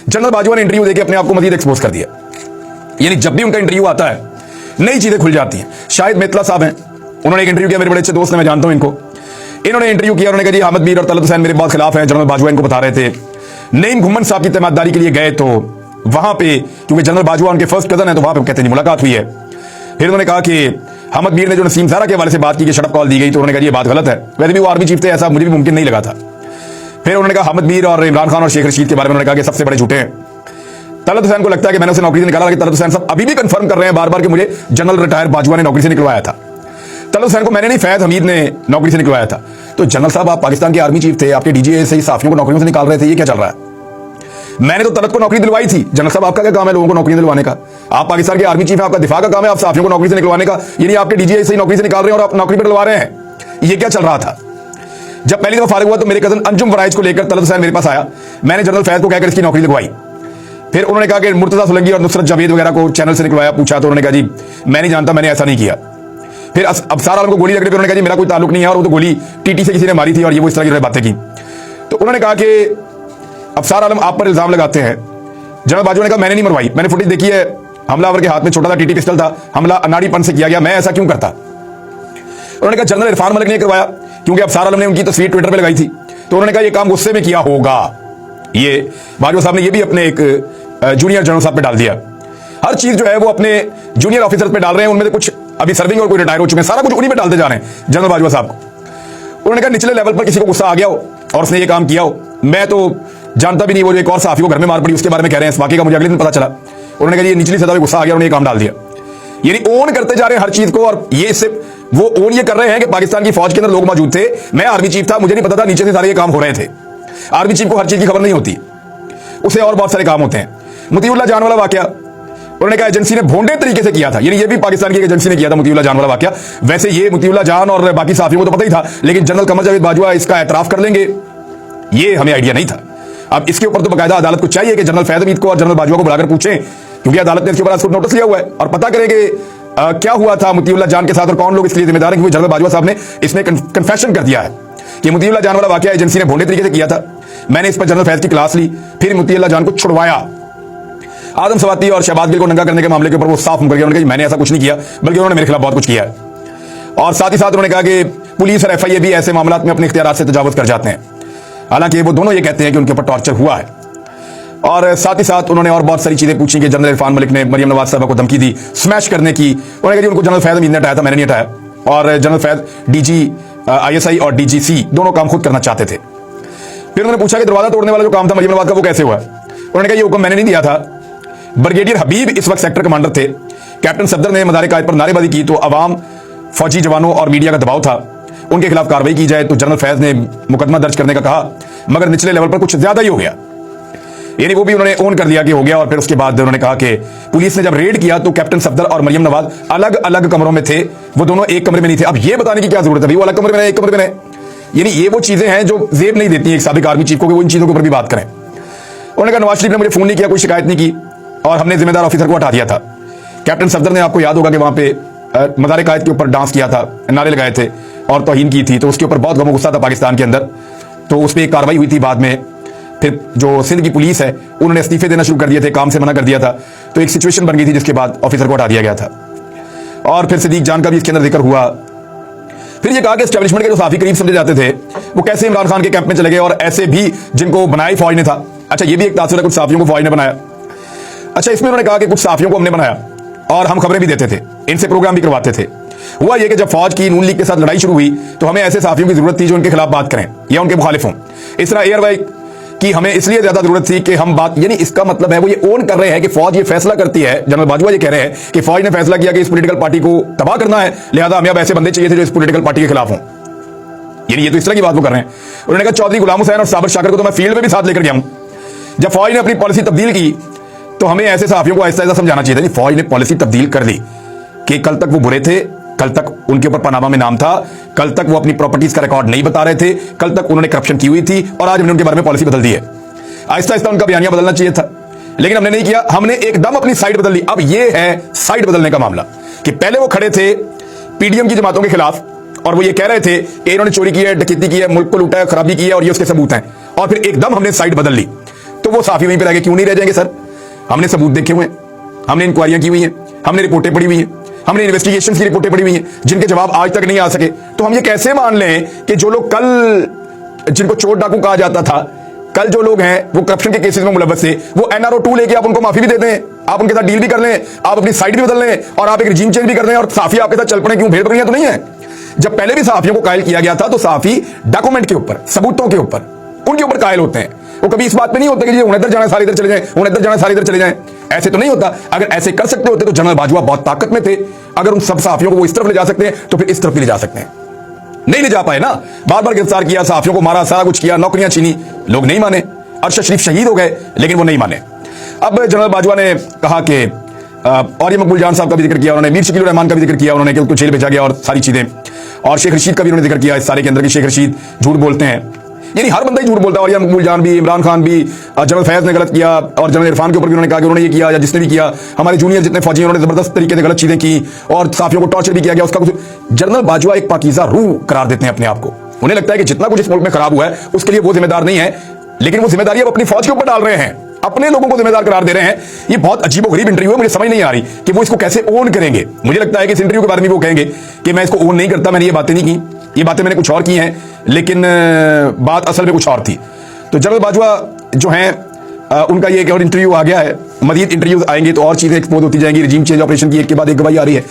General Bajwa ने interview देकर अपने आप को मजीद एक्सपोज कर दिया। यानी जब भी उनका इंटरव्यू आता है नई चीजें खुल जाती हैं। शाहिद मेतला साहब हैं, उन्होंने एक इंटरव्यू किया, मेरे बड़े अच्छे दोस्त हैं, मैं जानता हूं इनको। इन्होंने इंटरव्यू किया, उन्होंने कहा जी हामिद मीर और तलत हुसैन मेरे बहुत खिलाफ हैं। जनरल बाजवा इनको बता रहे थे। नईम घुम्मन साहब की तैनातदारी के लिए गए तो वहां पे, क्योंकि जनरल बाजवा उनके फर्स्ट कजन है, तो वहां पे कहते हैं मुलाकात हुई है। फिर उन्होंने कहा कि हामिद मीर ने जो नसीम ज़ारा के हवाले से बात की कि शटअप कॉल दी गई, तो उन्होंने कहा ये बात गलत है। वैसे भी वो आर्मी चीफ थे, ऐसा मुझे भी मुमकिन नहीं लगा था। फिर उन्होंने कहा हामिद मीर और इमरान खान और शेख रशीद के बारे में उन्होंने कहा कि सबसे बड़े झूठे हैं। तलत हुसैन को लगता है कि मैंने उसे नौकरी से निकाला, लेकिन तलत हुसैन साहब अभी भी कंफर्म कर रहे हैं बार बार कि मुझे जनरल रिटायर बाजवा ने नौकरी से निकलवाया था। तलत हुसैन को मैंने नहीं, फैज हमीद ने नौकरी से निकलवाया था। तो जनरल साहब आप पाकिस्तान के आर्मी चीफ थे, आपके डीजीए से साफियों को नौकरियों से निकाल रहे थे, ये क्या चल रहा है? मैंने तो तलत को नौकरी दिलवाई थी। जनरल साहब आपका क्या काम है लोगों को नौकरी दिलवाने का? आप पाकिस्तान के आर्मी चीफ हैं, आपका दिफा का काम है, आप साफियों को नौकरी से निकलवाने का। यानी आपके डीजीए से नौकरी से निकाल रहे हैं और आप नौकरी पर दिलवा रहे हैं, ये क्या चल रहा था? जब पहली दफा फारिग हुआ तो मेरे कजन अंजुम वराइज को लेकर तलत हुसैन मेरे पास आया। मैंने जनरल फैज को कहकर इसकी नौकरी लगवाई। फिर उन्होंने कहा कि मुर्तजा सुलंगी और नुसरत जावेद वगैरह को चैनल से निकलवाया। पूछा तो उन्होंने कहा जी मैं नहीं जानता, मैंने ऐसा नहीं किया। फिर अफसार आलम को गोली लग रही, उन्होंने कहा जी मेरा कोई ताल्लुक नहीं है, और वो तो गोली टीटी से किसी ने मारी थी और ये वो इस तरह की बातें की। तो उन्होंने कहा कि अफसार आलम आप पर इल्जाम लगाते हैं। जनरल बाजवा ने कहा मैंने नहीं मरवाई, मैंने फुटेज देखी है, हमलावर के हाथ में छोटा सा टीटी पिस्टल था, हमला अनाड़ीपन से किया गया, मैं ऐसा क्यों करता? उन्होंने कहा जनरल इरफान मलिक ने करवाया, क्योंकि अफसार आलम ने उनकी तस्वीर ट्विटर पे लगाई थी। तो उन्होंने कहा ये काम गुस्से में किया होगा। ये बाजवा साहब ने ये भी अपने एक जूनियर जनरल साहब पे डाल दिया। हर चीज जो है वो अपने जूनियर ऑफिसर पे डाल रहे हैं, उनमें से कुछ अभी सर्विंग और कोई रिटायर हो चुके हैं, सारा कुछ उन्हीं पे डालते जा रहे हैं जनरल बाजवा साहब को। उन्होंने कहा निचले लेवल पर किसी को गुस्सा आ गया हो और उसने ये काम किया हो, मैं तो जानता भी नहीं, वो एक और साफी को घर में मार पड़ी उसके बारे में कह रहे हैं, इस वाकई का मुझे अगले दिन पता चला। उन्होंने कहा ये निचली सतह पे गुस्सा आ गया, उन्होंने ये काम डाल दिया। यानी ओन करते जा रहे हैं हर चीज को, और ये सिर्फ वो ओन ये कर रहे हैं कि पाकिस्तान की फौज के अंदर लोग मौजूद थे, मैं आर्मी चीफ था, मुझे नहीं पता था नीचे से सारे ये काम हो रहे थे। आर्मी चीफ को हर चीज की खबर नहीं होती, उसे और बहुत सारे काम होते हैं। मुतीउल्लाह जान वाला वाकया, उन्होंने कहा एजेंसी ने भोंडे तरीके से किया था, यानी ये भी पाकिस्तान की एजेंसी ने किया था मुतीउल्लाह जान वाला वाकया। वैसे ये मुतीउल्लाह जान और बाकी साफियों को तो पता ही था, लेकिन जनरल कमर जावेद बाजवा इसका एतराफ कर लेंगे ये हमें आइडिया नहीं था। अब इसके ऊपर तो बाकायदा अदालत को चाहिए कि जनरल फैज हमीद को और जनरल बाजवा को बुलाकर पूछें, क्योंकि अदालत ने इसके ऊपर नोटिस लिया हुआ है, और पता करें कि क्या हुआ था मुतीउल्लाह जान के साथ और कौन लोग इसके लिए जिम्मेदार हैं। क्योंकि जनरल बाजवा साहब ने इसमें कन्फेशन कर दिया है कि मुतीउल्लाह जान वाला वाकया एजेंसी ने भोंडे तरीके से किया था। मैंने इस पर जनरल फैज की क्लास ली, फिर मुतीउल्लाह जान को छुड़वाया। आदम सवाती और शहबाज गिल को नंगा करने के मामले के ऊपर वो साफ मुकर गया, उन्होंने कहा मैंने ऐसा कुछ नहीं किया, बल्कि उन्होंने मेरे खिलाफ बहुत कुछ किया है। और साथ ही साथ उन्होंने कहा कि पुलिस और एफआईए भी ऐसे मामलों में अपने इख्तियारात से तजावुज़ कर जाते हैं। हालांकि वो दोनों ये कहते हैं कि उनके ऊपर टॉर्चर हुआ है। और साथ ही साथ उन्होंने और बहुत सारी चीजें पूछी कि जनरल इरफान मलिक ने मरियम नवाज साहब को धमकी दी स्मैश करने की। उन्होंने कहा कि उनको जनरल फैज हमीद ने हटाया था, मैंने नहीं हटाया। और जनरल फैज डीजी आईएसआई और डीजीसी दोनों काम खुद करना चाहते थे। फिर उन्होंने पूछा कि दरवाजा तोड़ने वाला जो काम था मरियम नवाज का वो कैसे हुआ? उन्होंने कहा ये हुक्म मैंने नहीं दिया था, ब्रिगेडियर हबीब इस वक्त सेक्टर कमांडर थे। कैप्टन सफदर ने मदार कायद पर नारेबाजी की तो अवाम, फौजी जवानों और मीडिया का दबाव था, उनके खिलाफ कार्रवाई की जाए। तो जनरल फैज ने मुकदमा दर्ज करने का कहा, मगर निचले लेवल पर कुछ ज्यादा ही हो गया। यानी वो भी उन्होंने ओन कर लिया कि हो गया। और फिर उसके बाद उन्होंने कहा कि पुलिस ने जब रेड किया तो कैप्टन सफदर और मरियम नवाज अलग अलग कमरों में थे, वो दोनों एक कमरे में नहीं थे। अब ये बताने की क्या जरूरत है, वो अलग कमरे में एक कमरे में नहीं। यानी ये वो चीजें हैं जो जेब नहीं देती एक साबिक आर्मी चीफ को कि वो इन चीजों के ऊपर भी बात करें। उन्होंने कहा नवाज शरीफ ने मुझे फोन नहीं किया, कोई शिकायत नहीं की, और हमने जिम्मेदार ऑफिसर को हटा दिया था। कैप्टन सफदर ने, आपको याद होगा कि वहां पे मदार कायद के ऊपर डांस किया था, नारे लगाए थे और तौहीन की थी, तो उसके ऊपर बहुत गम गुस्सा था पाकिस्तान के अंदर। तो उस पर एक कार्रवाई हुई थी बाद में। फिर जो सिंध की पुलिस है उन्होंने इस्तीफे देना शुरू कर दिए थे, काम से मना कर दिया था। तो एक सिचुएशन बन गई थी जिसके बाद ऑफिसर को हटा दिया गया था। और फिर सिद्दीक जान का भी इसके अंदर जिक्र हुआ। फिर ये कहा कि एस्टेब्लिशमेंट के जो साफी करीब समझे जाते थे वो कैसे इमरान खान के कैंप में चले गए, और ऐसे भी जिनको बनाया फौज ने था। अच्छा, ये भी एक तासुर है, कुछ साफियों को फौज ने बनाया। अच्छा, इसमें उन्होंने कहा कि कुछ साफियों को हमने बनाया और हम खबरें भी देते थे, इनसे प्रोग्राम भी करवाते थे। हुआ ये कि जब फौज की नून लीग के साथ लड़ाई शुरू हुई तो हमें ऐसे साफियों की जरूरत थी जो उनके खिलाफ बात करें या उनके मुखालिफ हों। इस तरह एयरवाई की हमें इसलिए ज्यादा जरूरत थी कि हम बात, यानी इसका मतलब है वो ये ओन कर रहे हैं कि फौज ये फैसला करती है। जनरल बाजवा ये कह रहे हैं कि फौज ने फैसला किया कि इस पॉलिटिकल पार्टी को तबाह करना है, लिहाजा हमें अब ऐसे बंदे चाहिए थे जो इस पॉलिटिकल पार्टी के खिलाफ हों। यानी ये तो इस तरह की बात वो कर रहे हैं। उन्होंने कहा चौधरी गुलाम हुसैन और साबिर शाकिर को तो मैं फील्ड में भी साथ लेकर गया हूं। जब फौज ने अपनी पॉलिसी तब्दील की तो हमें ऐसे साफियों को आहिस्ता आहिस्ता समझाना चाहिए था। फौज ने पॉलिसी तब्दील कर ली कि कल तक वो बुरे थे, कल तक उनके ऊपर पनामा में नाम था, कल तक वो अपनी प्रॉपर्टीज का रिकॉर्ड नहीं बता रहे थे, कल तक उन्होंने करप्शन की हुई थी, और आज हमने उनके बारे में पॉलिसी बदल दी है। आहिस्ता आहिस्ता उनका बयानिया बदलना चाहिए था, लेकिन हमने नहीं किया। हमने एकदम अपनी साइड बदल ली। अब ये है साइड बदलने का मामला कि पहले वो खड़े थे पीडीएम की जमातों के खिलाफ और वो ये कह रहे थे कि इन्होंने चोरी की है, डकैती की है, मुल्क को लूटा है, खराबी की है और ये उसके सबूत हैं, और फिर एकदम हमने साइड बदल ली। तो वो साफी वहीं पर आगे क्यों नहीं रह जाएंगे सर? हमने सबूत देखे हुए हैं, हमने इंक्वायरियां की हुई हैं, हमने रिपोर्टें पढ़ी हुई हैं, हमने इन्वेस्टिगेशन की रिपोर्टें पढ़ी हुई हैं, जिनके जवाब आज तक नहीं आ सके। तो हम ये कैसे मान लें कि जो लोग कल जिनको चोर डाकू कहा जाता था, कल जो लोग हैं वो करप्शन के केसेस में मुलव्वस थे, वो NRO 2 लेके आप उनको माफी भी दे दें, आप उनके साथ डील भी कर लें, आप अपनी साइड भी बदल लें और आप एक रिजीम चेंज भी कर दें और साफी आपके साथ चल पड़े? क्यों? भेड़ बकरियां तो नहीं है। जब पहले भी साफियों को कायल किया गया था तो साफी डॉक्यूमेंट के ऊपर, सबूतों के ऊपर, उनके ऊपर कायल होते हैं। वो कभी इस बात पे नहीं होता कि जी उन्हें इधर जाना सारे इधर चले जाएं, उन्हें इधर जाना सारे इधर चले जाएं। ऐसे तो नहीं होता। अगर ऐसे कर सकते होते तो जनरल बाजवा बहुत ताकत में थे। अगर उन सब साफियों को वो इस तरफ ले जा सकते हैं तो फिर इस तरफ भी ले जा सकते हैं। नहीं ले जा पाए ना, बार बार गिरफ्तार किया, साफियों को मारा, सारा कुछ किया, नौकरियां छीनी, लोग नहीं माने। अरशद शरीफ शहीद हो गए लेकिन वो नहीं माने। अब जनरल बाजवा ने कहा कि और ये मकबूल जान साहब का भी जिक्र किया उन्होंने, मीर शकील रहमान का भी जिक्र किया उन्होंने कि उसको जेल भेजा गया और सारी चीजें, और शेख रशीद का भी उन्होंने जिक्र किया इस सारे के अंदर कि शेख रशीद झूठ बोलते हैं। यानी हर बंदा ही झूठ बोलता है, और ये मकबूल जान भी, इमरान खान भी, जनरल फैज ने गलत किया और जनरल इरफान के ऊपर भी उन्होंने कहा कि उन्होंने ये किया या जिसने भी किया, हमारे जूनियर जितने फौजी हैं उन्होंने जबरदस्त तरीके से गलत चीजें की और साफियों को टॉर्चर भी किया गया। उसका कुछ जनरल बाजवा एक पाकीज़ा रूह करार देते हैं अपने आप को। उन्हें लगता है कि जितना कुछ इस मुल्क में खराब हुआ है उसके लिए वो जिम्मेदार नहीं है, लेकिन वो जिम्मेदारी अब अपनी फौज के ऊपर डाल रहे हैं, अपने लोगों को जिम्मेदार करार दे रहे हैं। ये बहुत अजीबोगरीब इंटरव्यू है, मुझे समझ नहीं आ रही कि वो इसको कैसे ओन करेंगे। मुझे लगता है कि इस इंटरव्यू के बारे में वो कहेंगे कि मैं इसको ओन नहीं करता, मैंने ये बातें नहीं की, ये बातें मैंने कुछ और की हैं, लेकिन बात असल में कुछ और थी। तो जनरल बाजवा जो हैं उनका ये एक और इंटरव्यू आ गया है, मजीद इंटरव्यूज आएंगे तो और चीजें एक्सपोज होती जाएंगी। रिजीम चेंज ऑपरेशन की एक के बाद एक गवाही आ रही है।